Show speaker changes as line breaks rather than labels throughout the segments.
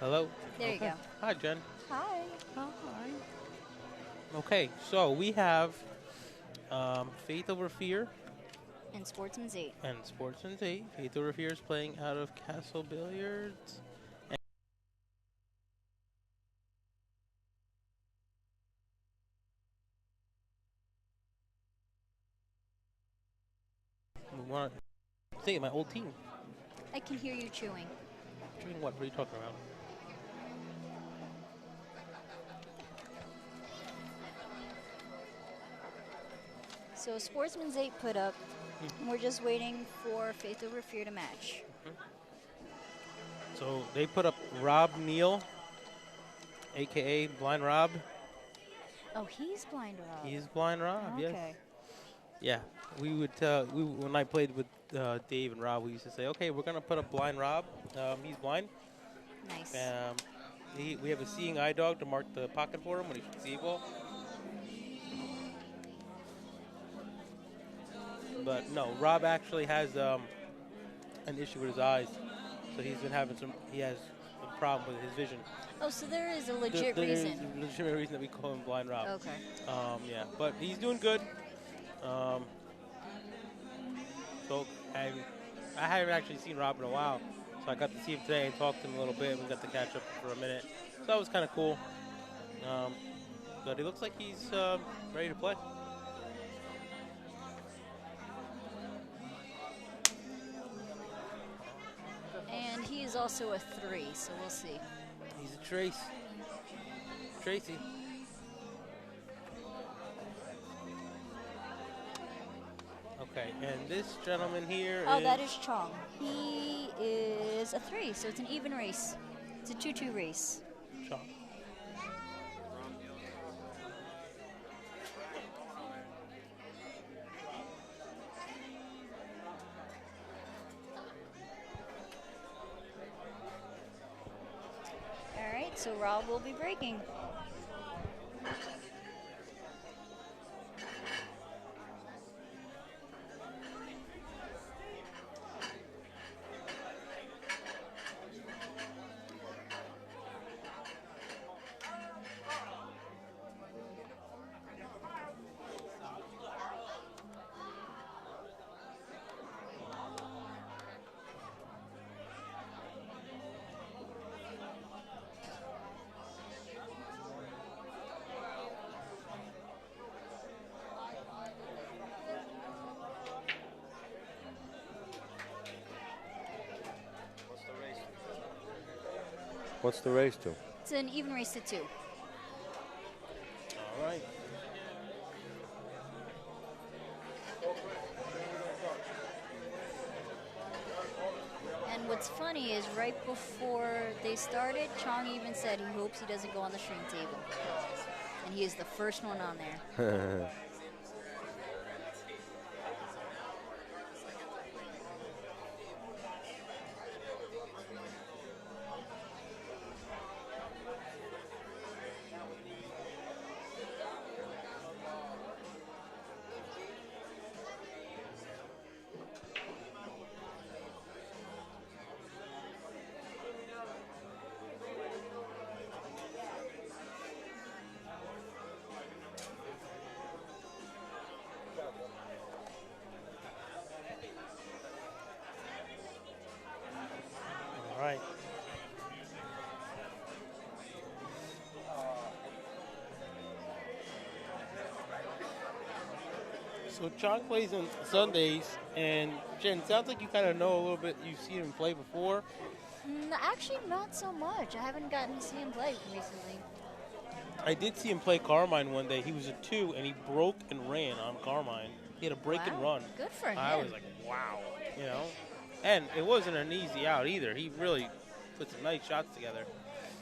Hello?
There you
Okay.
go.
Hi, Jen.
Hi.
Hi. Okay, so we have Faith Over Fear
And Sportsman's 8.
and Sportsman's 8. Faith Over Fear is playing out of Castle Billiards. And we want to say my old team.
I can hear you chewing.
Doing what? What are you talking about?
So Sportsman's 8 put up. And we're just waiting for Faith Over Fear to match.
So they put up Rob Neal, a.k.a. Blind Rob.
Oh, he's Blind Rob.
He's Blind Rob, yes.
Okay.
Yeah, we would when I played with Dave and Rob, we used to say, okay, we're gonna put up Blind Rob. He's blind.
Nice.
We have a seeing eye dog to mark the pocket for him when he should see well. But no, Rob actually has an issue with his eyes, so he's been having he has a problem with his vision.
Oh, so there is a legit
There is
reason.
a legitimate reason that we call him Blind Rob.
Okay.
Yeah, but he's doing good. Um, so I haven't actually seen Rob in a while, so I got to see him today and talk to him a little bit. We got to catch up for a minute, so that was kind of cool. But he looks like he's ready to play.
And he is also a 3, so we'll see.
He's a Tracy. Okay, and this gentleman here
Oh, that is Chong. He is a 3, so it's an even race. It's a 2-2 race.
Chong.
All right, so Rob will be breaking.
What's the race to?
It's an even race to 2.
All right.
And what's funny is right before they started, Chong even said he hopes he doesn't go on the shrink table. And he is the first one on there.
All right. So Chong plays on Sundays, and Jen, sounds like you kind of know a little bit. You've seen him play before.
Actually, not so much. I haven't gotten to see him play recently.
I did see him play Carmine one day. He was a 2, and he broke and ran on Carmine. He had a break and
Wow,
run.
good for
I
him.
was like, wow, you know. And it wasn't an easy out either. He really put some nice shots together.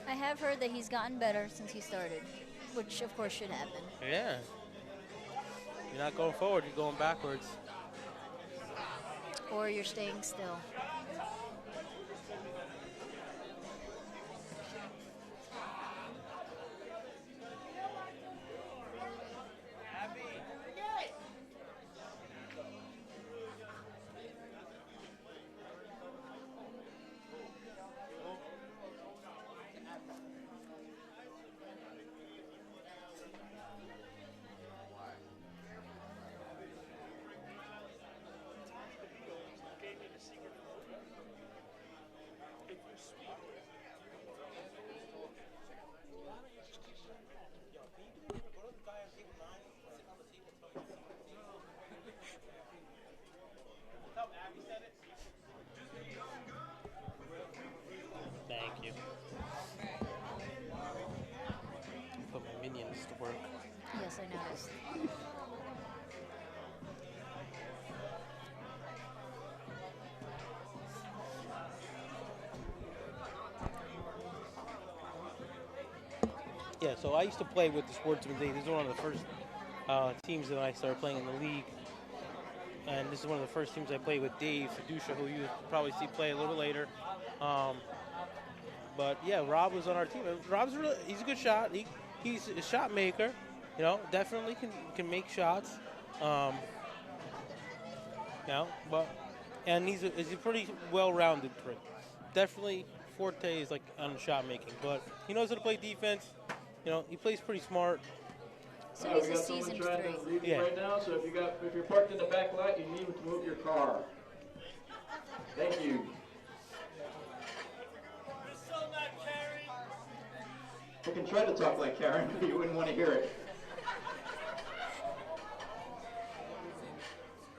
I have heard that he's gotten better since he started, which of course should happen.
Yeah. You're not going forward, you're going backwards.
Or you're staying still.
needs to work.
Yes, I noticed.
Yeah, so I used to play with the Sportsman's Day. This is one of the first teams that I started playing in the league. And this is one of the first teams I played with Dave Fiducia, who you probably see play a little later. Um, but yeah, Rob was on our team. And Rob's really, he's a good shot. He's a shot maker. You know, definitely can make shots. Um, you know, and he's a pretty well-rounded three. Definitely forte is like on shot making, but he knows how to play defense. You know, he plays pretty smart.
So he's a seasoned three.
Yeah.
Right now, so if you're parked in the back lot, you need to move your car. Thank you. I can try to talk like Karen, but you wouldn't want to hear it.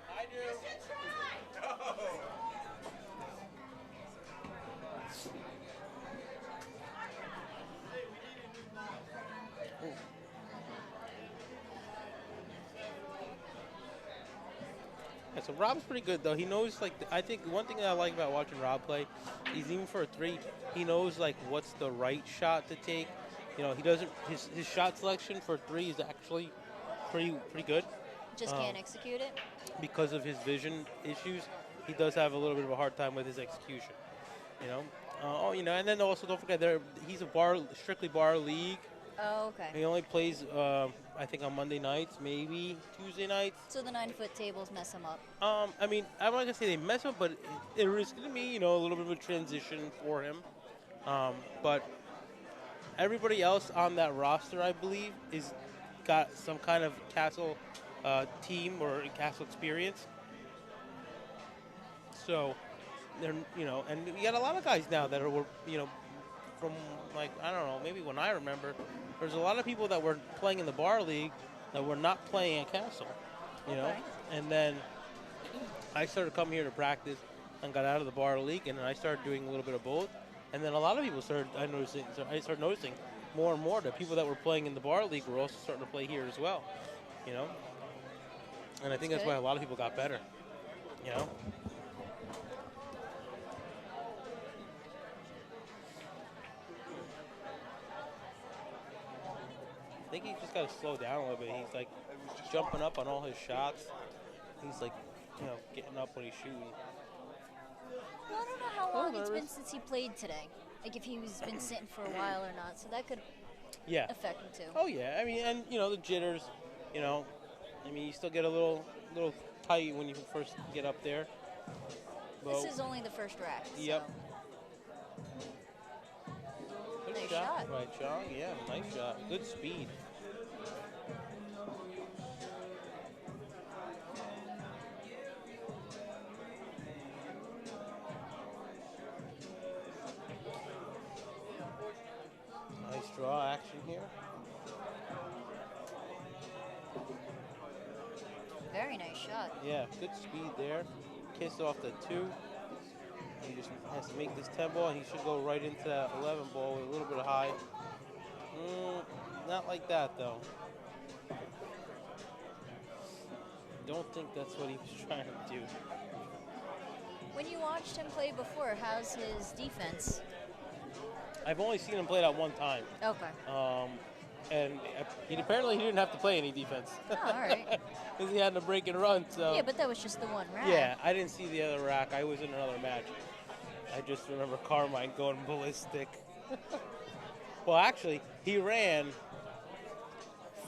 I do. Yeah, so Rob's pretty good though. He knows like I think one thing that I like about watching Rob play is even for a three, he knows like what's the right shot to take. You know, he doesn't his shot selection for three is actually pretty good.
Just can't execute it.
Because of his vision issues, he does have a little bit of a hard time with his execution. You know, you know, and then also don't forget he's a strictly bar league.
Oh, okay.
He only plays, I think, on Monday nights, maybe Tuesday nights.
So the 9-foot tables mess him up.
I mean, I'm not gonna say they mess up, but there is gonna be, you know, a little bit of a transition for him. But everybody else on that roster, I believe, is got some kind of Castle team or Castle experience. So they're, you know, and you got a lot of guys now that are, you know, from like I don't know, maybe when I remember, there's a lot of people that were playing in the bar league that were not playing at Castle, you know. And then I started coming here to practice and got out of the bar league, and then I started doing a little bit of both. And then a lot of people I started noticing more and more that people that were playing in the bar league were also starting to play here as well, you know. And I think that's why a lot of people got better, you know. I think he's just got to slow down a little bit. He's like jumping up on all his shots. He's like, you know, getting up when he's shooting.
Well, I don't know how long it's been since he played today. Like if he's been sitting for a while or not. So that could affect him too.
Oh yeah. I mean, and you know the jitters. You know, I mean you still get a little tight when you first get up there.
This is only the first rack.
Yep.
So.
Good
Nice
shot.
shot.
Right, Chong. Yeah, nice shot. Good speed. Nice draw action here.
Very nice shot.
Yeah, good speed there. Kiss off the 2. He just has to make this 10 ball, and he should go right into that 11 ball with a little bit of high. Not like that, though. Don't think that's what he was trying to do.
When you watched him play before, how's his defense?
I've only seen him play that one time.
Okay.
And he didn't have to play any defense.
Oh, all right.
Because he had to break and run, so.
Yeah, but that was just the one rack.
Yeah, I didn't see the other rack. I was in another match. I just remember Carmine going ballistic. Well, actually, he ran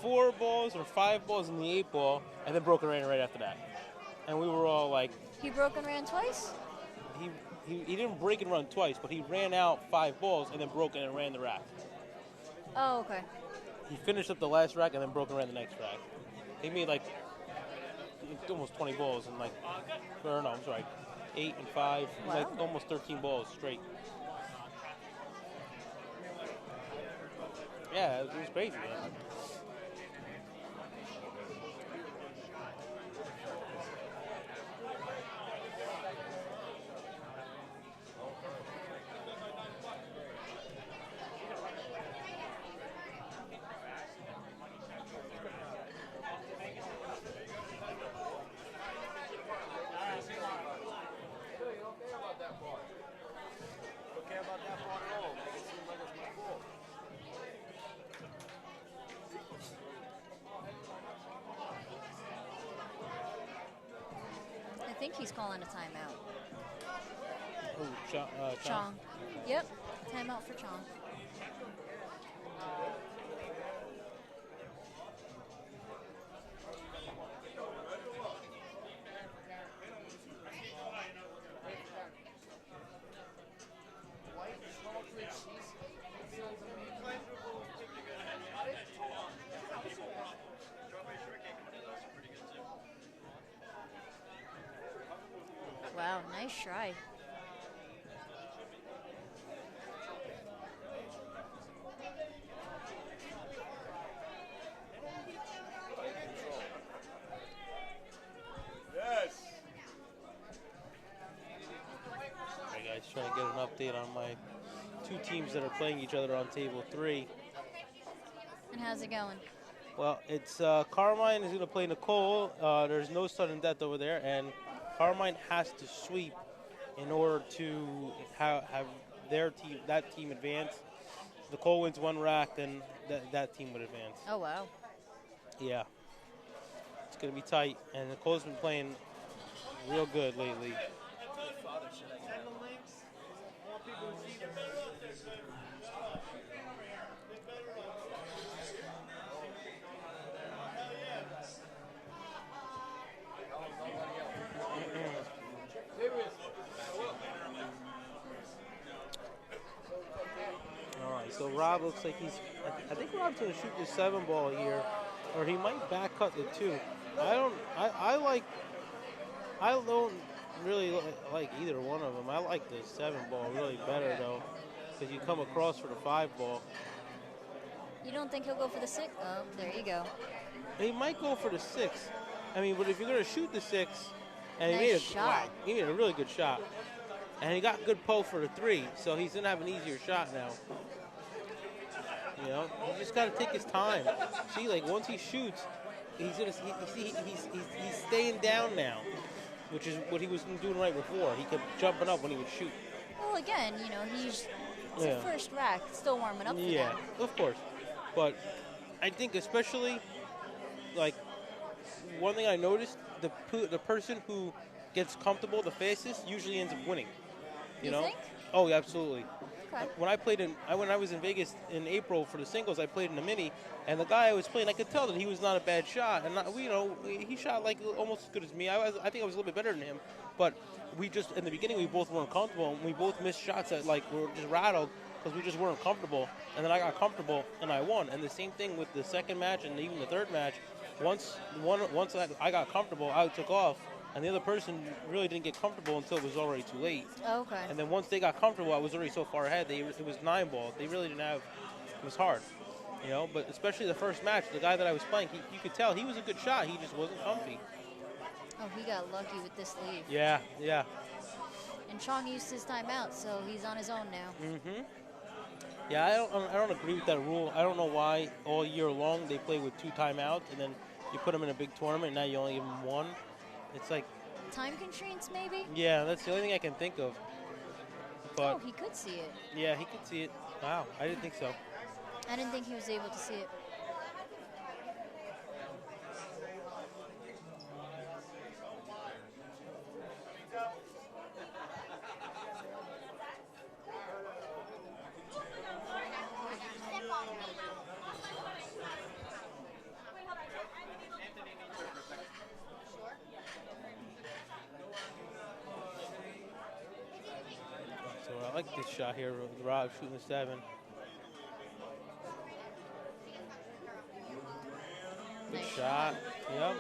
4 balls or 5 balls in the 8 ball, and then broke and ran right after that. And we were all like...
He broke and ran twice?
He didn't break and run twice, but he ran out 5 balls and then broke and ran the rack.
Oh, okay.
He finished up the last rack and then broke and ran the next rack. He made like almost 20 balls and like, or no, I'm sorry, 8 and 5,
Wow.
like almost 13 balls straight. Yeah, it was crazy, man.
think he's calling a timeout.
Oh,
Chong. Yep, timeout for Chong. Wow, nice try.
Hey guys, trying to get an update on my two teams that are playing each other on table 3.
And how's it going?
Well, it's Carmine is going to play Nicole. There's no sudden death over there, and Carmine has to sweep in order to have that team advance. If Nicole wins 1 rack, then that team would advance.
Oh, wow.
Yeah, it's going to be tight, and Nicole's been playing real good lately. All right, so Rob looks like I think Rob's going to shoot the 7 ball here, or he might back cut the 2. I don't really like either one of them. I like the 7 ball really better though, because you come across for the 5 ball.
You don't think he'll go for the 6? Oh, there you go.
He might go for the 6. I mean, but if you're going to shoot the 6, and
Nice shot.
he made a really good shot, and he got good pull for the 3, so he's going to have an easier shot now. You know, he just got to take his time. See, like once he shoots, he's staying down now, which is what he was doing right before. He kept jumping up when he would shoot.
Well, again, you know, it's the first rack, still warming up for
Yeah,
them.
of course. But I think especially, like, one thing I noticed, the person who gets comfortable the fastest usually ends up winning. You know?
think?
Oh, yeah, absolutely.
Okay.
When I was in Vegas in April for the singles, I played in the mini, and the guy I was playing, I could tell that he was not a bad shot, and he shot like almost as good as me. I think I was a little bit better than him, but we just in the beginning we both weren't comfortable, and we both missed shots that like were just rattled because we just weren't comfortable. And then I got comfortable and I won. And the same thing with the second match and even the third match. Once I got comfortable, I took off. And the other person really didn't get comfortable until it was already too late.
Okay.
And then once they got comfortable, I was already so far ahead. It was 9 ball. They really didn't have. It was hard, you know. But especially the first match, the guy that I was playing, you could tell he was a good shot. He just wasn't comfy.
Oh, he got lucky with this lead.
Yeah, yeah.
And Chong used his timeout, so he's on his own now.
Mm-hmm. Yeah, I don't agree with that rule. I don't know why all year long they play with 2 timeouts, and then you put them in a big tournament, and now you only give them 1. It's like
time constraints, maybe?
Yeah, that's the only thing I can think of. But
oh, he could see it.
Yeah, he could see it. Wow, I didn't think so.
I didn't think he was able to see it.
I like this shot here with Rob shooting the 7. Good
Nice
shot. Yep.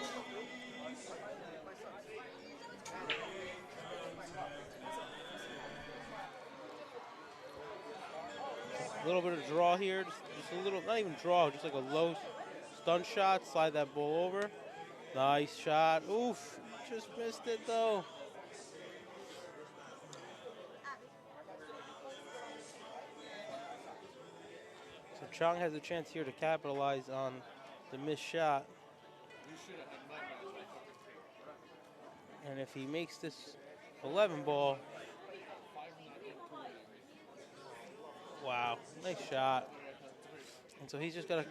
A little bit of draw here, just a little, not even draw, just like a low stun shot. Slide that ball over. Nice shot. Oof, just missed it though. Chong has a chance here to capitalize on the missed shot. And if he makes this 11 ball, wow, nice shot. And so he's just got to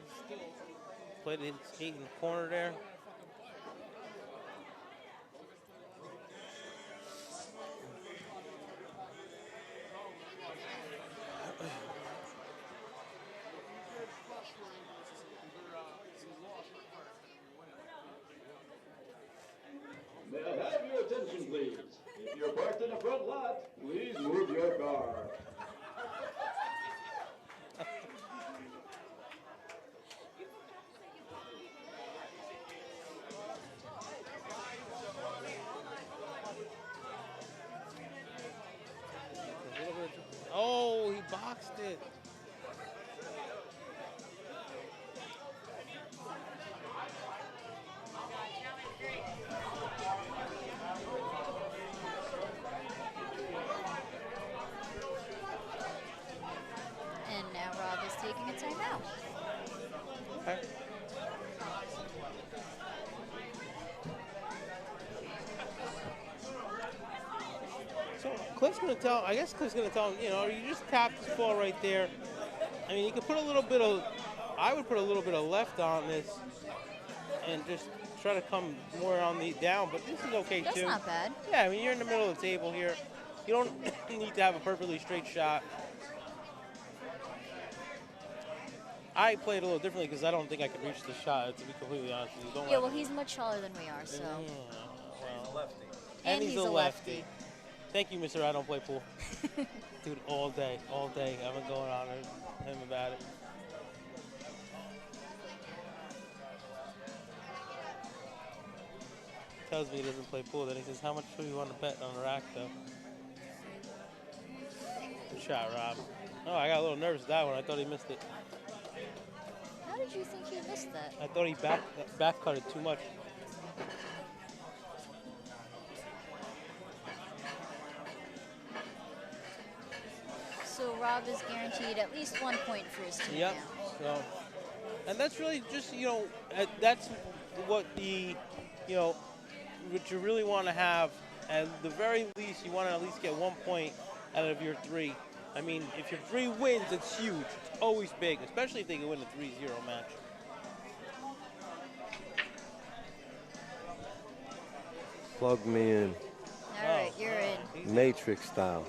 play the 8 in the corner there.
what? Please move your car.
Oh, he boxed it.
And now Rob is taking a timeout.
Okay. So Cliff's gonna tell. I guess Cliff's gonna tell him. You know, you just tap this ball right there. I mean, you could put a little bit of. I would put a little bit of left on this, and just try to come more on the down. But this is okay
That's
too.
not bad.
Yeah, I mean, you're in the middle of the table here. You don't need to have a perfectly straight shot. I played a little differently because I don't think I could reach the shot, to be completely honest with you. Don't
Yeah,
let
well,
me-
he's much taller than we are, so.
well,
And he's a lefty.
Thank you, Mr. I don't play pool. Dude, all day. I've been going on with him about it. Tells me he doesn't play pool. Then he says, how much do you want to bet on the rack, though? Good shot, Rob. Oh, I got a little nervous with that one. I thought he missed it.
How did you think he missed that?
I thought he back cut it too much.
So Rob is guaranteed at least 1 point for his team
Yep.
now.
So, and that's really just, you know, that's what the, you know, what you really want to have. At the very least, you want to at least get 1 point out of your three. I mean, if your three wins, it's huge. It's always big, especially if they can win a 3-0 match.
Plug me in.
All right, you're in.
Easy.
Matrix style.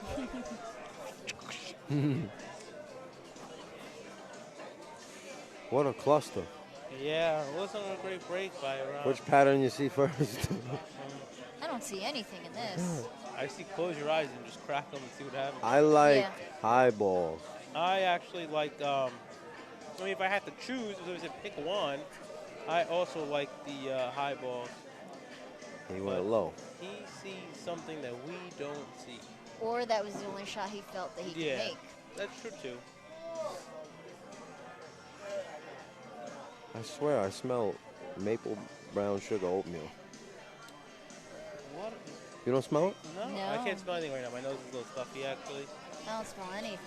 What a cluster.
Yeah, it wasn't a great break by Rob.
Which pattern you see first?
I don't see anything in this.
I see close your eyes and just crack them and see what happens.
I like
Yeah.
high balls.
I actually like, I mean, if I had to choose, if I said pick one, I also like the high balls.
He went low.
He sees something that we don't see.
Or that was the only shot he felt that he could make.
That's true too.
I swear I smell maple brown sugar oatmeal.
What?
You don't smell it?
No,
No.
I can't smell anything right now. My nose is a little stuffy actually.
I don't smell anything.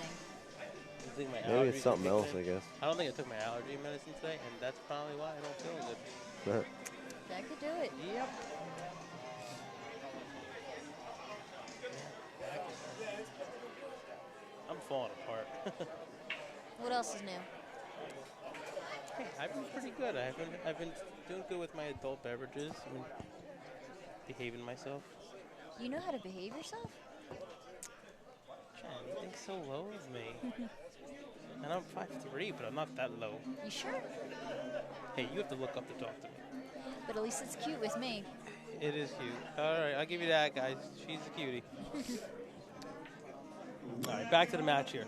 I think my
Maybe
allergies
it's something
are
else,
kicking
I
in.
guess.
I don't think I took my allergy medicine today, and that's probably why I don't feel good.
That could do it.
Yep. I'm falling apart.
What else is new?
Hey, I've been pretty good. I've been doing good with my adult beverages. I've been behaving myself.
You know how to behave yourself?
Jen, you think so low of me. And I'm 5'3", but I'm not that low.
You sure?
Hey, you have to look up to talk to me.
But at least it's cute with me.
It is cute. All right, I'll give you that, guys. She's a cutie. All right, back to the match here.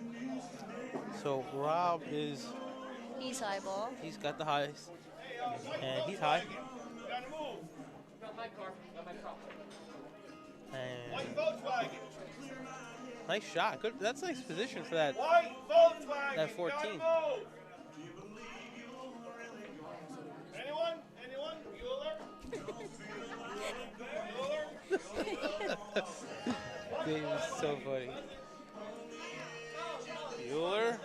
So Rob is,
He's highball.
he's got the highs, and he's high. And nice shot. Good. That's a nice position for that. That 14.
Anyone?
Dave is so funny. Bueller.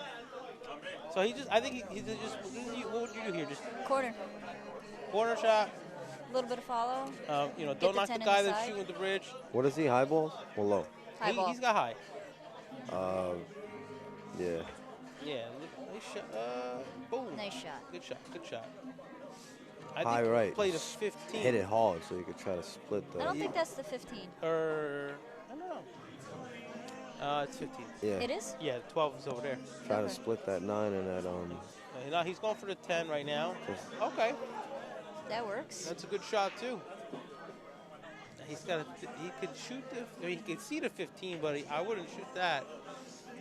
So I think he just, what would you do here? Just
Corner.
corner shot.
A little bit of follow.
You know,
Get
don't
the
knock
10
the guy
in the
that's
side.
shooting with the bridge.
What is he, high balls or low?
Highball.
He's got high.
Yeah.
Yeah, nice shot. Boom.
Nice shot.
Good shot. I
High
think he
right.
played a 15.
Hit it hard so you could try to split
I don't
the.
think that's the 15.
Or, I don't know. It's 15.
Yeah.
It is?
Yeah, 12 is over there.
Try to
Okay.
split that 9 and that
No, he's going for the 10 right now.
Just-
Okay,
That works.
that's a good shot too. he could shoot he could see the 15, but I wouldn't shoot that.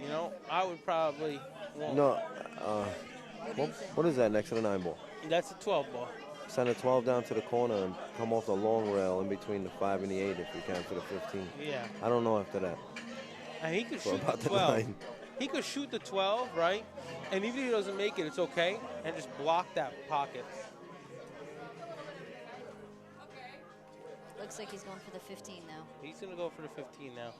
You know, I would probably want.
No,
What do you think?
what is that next to the 9 ball?
That's a 12 ball.
Send a 12 down to the corner and come off the long rail in between the 5 and the 8 if you can for the 15.
Yeah.
I don't know after that.
And he could
For
shoot
about
the
the
12.
9.
He could shoot the 12, right? And even if he doesn't make it, it's okay. And just block that pocket.
Looks like he's going for the 15 now.
He's going to go for the 15 now.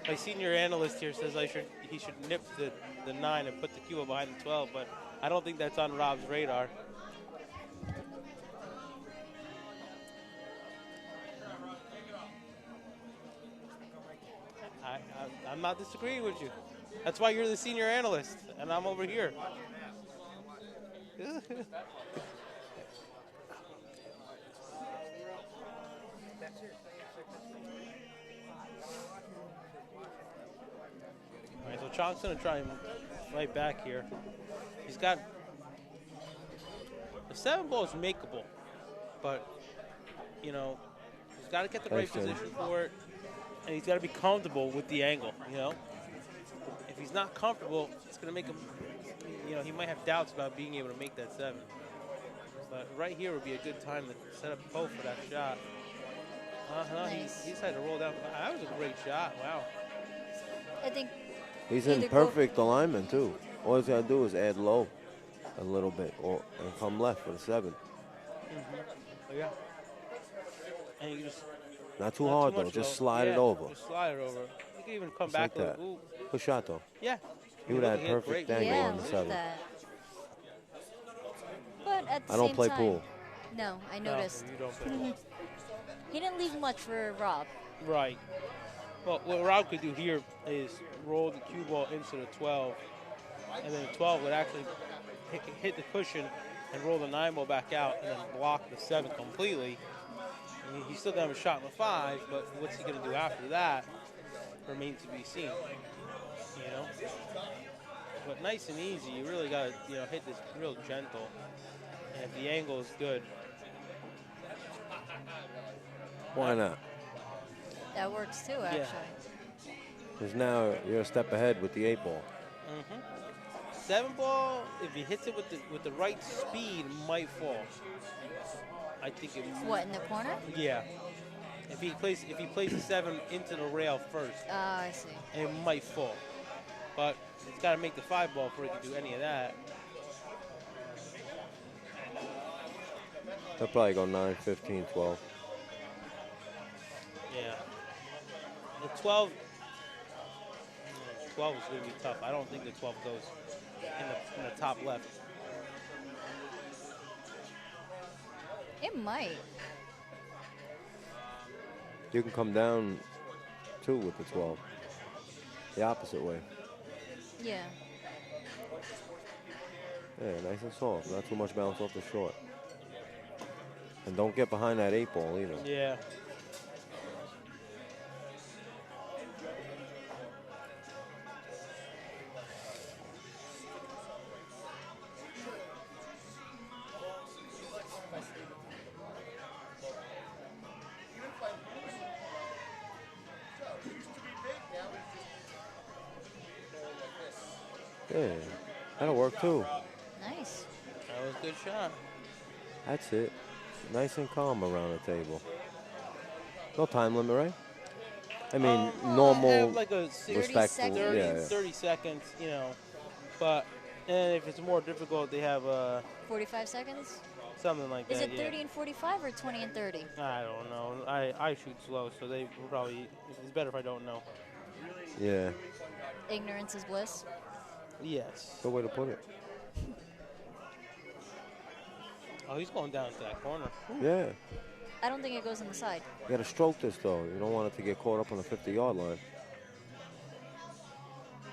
My senior analyst here says he should nip the 9 and put the Cuba behind the 12, but I don't think that's on Rob's radar. I'm not disagreeing with you. That's why you're the senior analyst, and I'm over here. All right, so Chong's going to try and fight back here. He's got the 7 ball is makeable, but you know he's got to get the right position for it, and he's got to be comfortable with the angle. You know, if he's not comfortable, it's going to make him. You know, he might have doubts about being able to make that 7. But right here would be a good time to set up a post for that shot.
Nice.
He's had to roll down. That was a great shot. Wow.
I think
He's in perfect alignment, too. All he's got to do is add low a little bit and come left for the 7.
Mm-hmm. Yeah. And you just
not too hard, though. Just slide it over.
Just slide it over. You can even come
Just
back
like that.
Ooh.
Good shot, though.
Yeah.
He would have had perfect angle
yeah,
on the 7.
That. But at the
I don't
same
play
time,
pool.
No, I noticed.
No, you don't play pool.
He didn't leave much for Rob.
Right. Well, what Rob could do here is roll the cue ball into the 12, and then the 12 would actually hit the cushion and roll the 9 ball back out and then block the 7 completely. And he's still going to have a shot in the 5, but what's he going to do after that remains to be seen. You know? But nice and easy. You really got to hit this real gentle. And if the angle is good.
Why not?
That works too, actually.
Because now you're a step ahead with the 8 ball.
Mm-hmm. 7 ball, if he hits it with the right speed, might fall. I think it.
What, in the corner?
Yeah. If he plays the 7 into the rail first.
I see.
It might fall, but it's got to make the 5 ball before he can do any of that.
They'll probably go 9, 15, 12.
Yeah. The 12 is going to be tough. I don't think the 12 goes in the top left.
It might.
You can come down, too, with the 12. The opposite way.
Yeah.
Yeah, nice and soft. Not too much bounce off the short. And don't get behind that 8 ball either.
Yeah.
Yeah, that'll work too.
Nice.
That was a good shot.
That's it. Nice and calm around the table. No time limit, right? I mean, normal,
have like a 30
respectful.
seconds.
30,
Yeah.
30 seconds, But and if it's more difficult, they have
45 seconds?
something like
Is
that.
it 30 and 45 or 20 and 30?
I don't know. I shoot slow, so they will probably. It's better if I don't know.
Yeah,
Ignorance is bliss.
Yes.
good way to put it.
Oh, he's going down to that corner.
Yeah.
I don't think it goes on the side.
You got to stroke this, though. You don't want it to get caught up on the 50-yard line.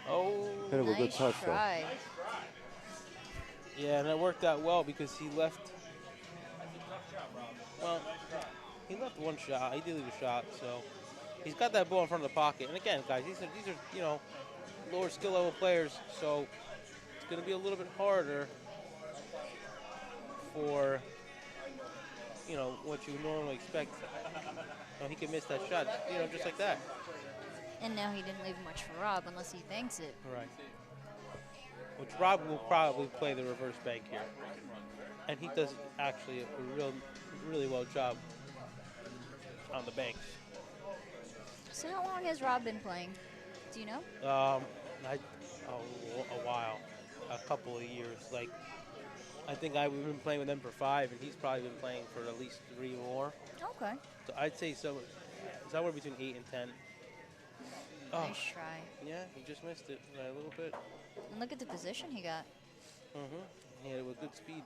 Oh.
Hit it with a good
Nice
touch,
try.
Yeah, and it worked out well because he left. Well, he left one shot. He did leave a shot, so he's got that ball in front of the pocket. And again, guys, these are lower skill level players, so it's going to be a little bit harder for, what you normally expect. He could miss that shot, just like that.
And now he didn't leave much for Rob unless he banks it.
Right. Which Rob will probably play the reverse bank here. And he does actually a really well job on the banks.
So how long has Rob been playing? Do you know?
A while, a couple of years. Like, I think we've been playing with him for 5, and he's probably been playing for at least 3 more.
Okay.
So I'd say somewhere between 8 and 10.
Nice try.
Yeah, he just missed it by a little bit.
And look at the position he got.
He had it with good speed.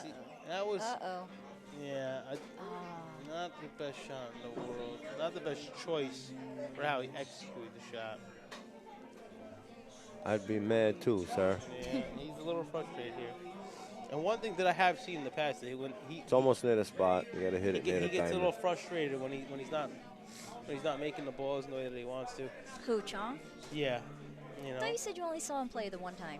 See, that was. Yeah, not the best shot in the world. Not the best choice for how he executed the shot.
I'd be mad too, sir.
Yeah, he's a little frustrated here. And one thing that I have seen in the past, that
it's almost near the spot. You gotta hit it near the
He gets a little frustrated when he's not making the balls in the way that he wants to.
Who, Chong?
Yeah,
I thought you said you only saw him play the one time.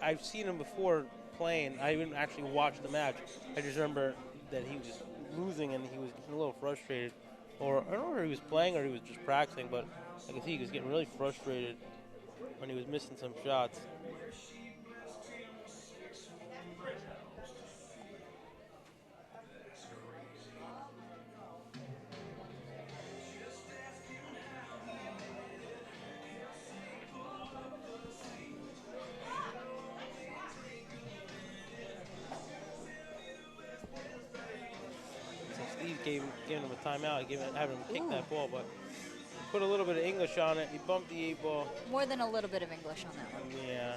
I've seen him before playing. I didn't actually watch the match. I just remember that he was losing and he was getting a little frustrated. Or I don't know if he was playing or he was just practicing, but I could see he was getting really frustrated when he was missing some shots. Giving him a timeout, having him kick that ball, but put a little bit of English on it. He bumped the 8 ball.
More than a little bit of English on that one.
Yeah.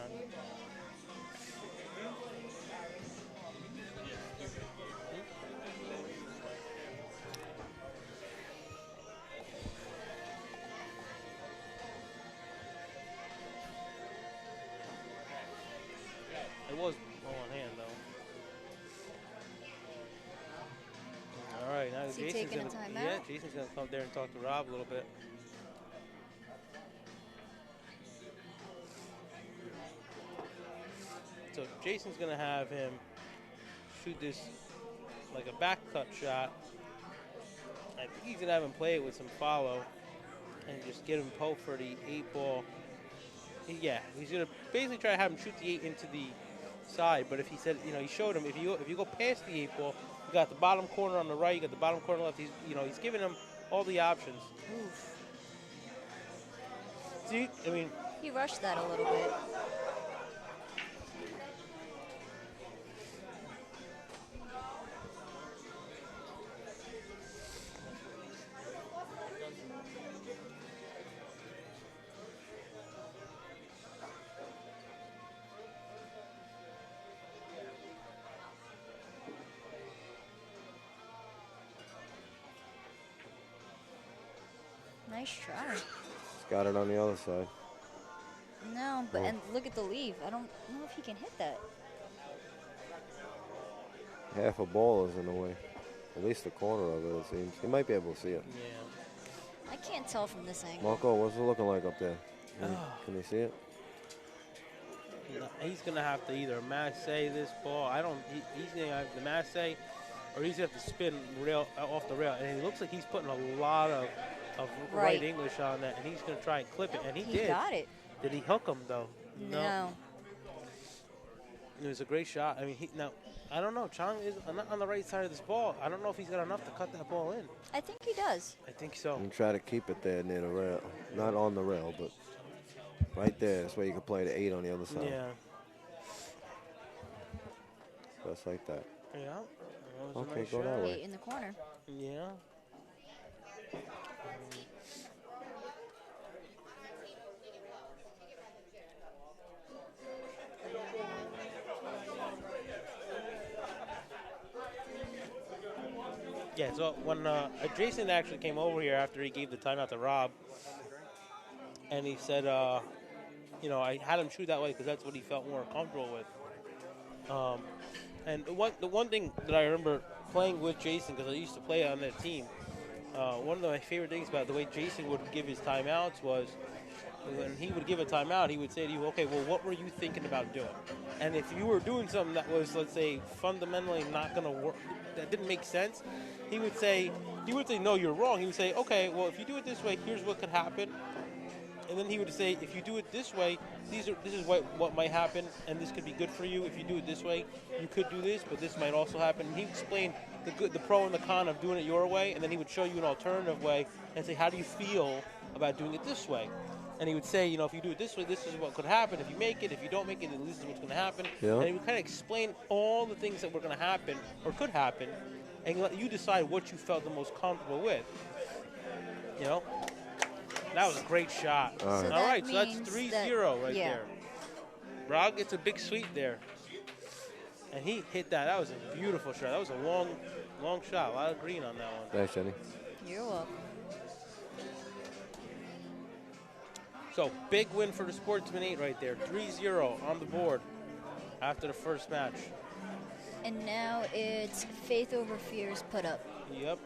It was ball in hand, though. All right, now
Is he taking a timeout?
Yeah, Jason's gonna come there and talk to Rob a little bit. So Jason's gonna have him shoot this like a back cut shot. I think he's gonna have him play it with some follow and just get him poke for the 8 ball. Yeah, he's gonna basically try to have him shoot the 8 into the side. But if he said, he showed him if you go past the 8 ball. You got the bottom corner on the right. You got the bottom corner left. He's giving him all the options.
Oof.
See,
He rushed that a little bit. Nice try.
He's got it on the other side.
No, but and look at the leave. I don't know if he can hit that.
Half a ball is in the way. At least the corner of it seems. He might be able to see it.
Yeah.
I can't tell from this angle.
Marco, what's it looking like up there? Can you see it?
He's gonna have to either masse this ball. He's gonna have to masse, or he's gonna have to spin rail off the rail. And it looks like he's putting a lot of right English on that, and he's gonna try and clip it. And he did.
He got it.
Did he hook him though?
No.
It was a great shot. I don't know. Chong is not on the right side of this ball. I don't know if he's got enough to cut that ball in.
I think he does.
I think so.
And try to keep it there near the rail. Not on the rail, but right there. That's where you can play the 8 on the other side.
Yeah.
Just like that.
Yeah. That was a
Okay,
nice
go that
shot.
way.
8 in the corner.
Yeah. Yeah, so when Jason actually came over here after he gave the timeout to Rob, and he said, I had him shoot that way because that's what he felt more comfortable with. And the one thing that I remember playing with Jason, because I used to play on that team, one of my favorite things about the way Jason would give his timeouts was when he would give a timeout, he would say to you, okay, well, what were you thinking about doing? And if you were doing something that was, let's say, fundamentally not going to work, that didn't make sense, he would say, no, you're wrong. He would say, okay, well, if you do it this way, here's what could happen. And then he would say, if you do it this way, this is what might happen, and this could be good for you. If you do it this way, you could do this, but this might also happen. And he explained the pro and the con of doing it your way, and then he would show you an alternative way and say, how do you feel about doing it this way? And he would say, if you do it this way, this is what could happen. If you make it, if you don't make it, then this is what's going to happen.
Yeah.
And he would kind of explain all the things that were going to happen or could happen, and let you decide what you felt the most comfortable with. That was a great shot.
All right.
All right, so that's
means
3-0 right
yeah.
there. Brog gets a big sweep there. And he hit that. That was a beautiful shot. That was a long shot. A lot of green on that one.
Thanks, Jenny.
You're welcome.
So, big win for the Sportsman 8 right there. 3-0 on the board after the first match.
And now it's Faith Over Fears put up.
Yep.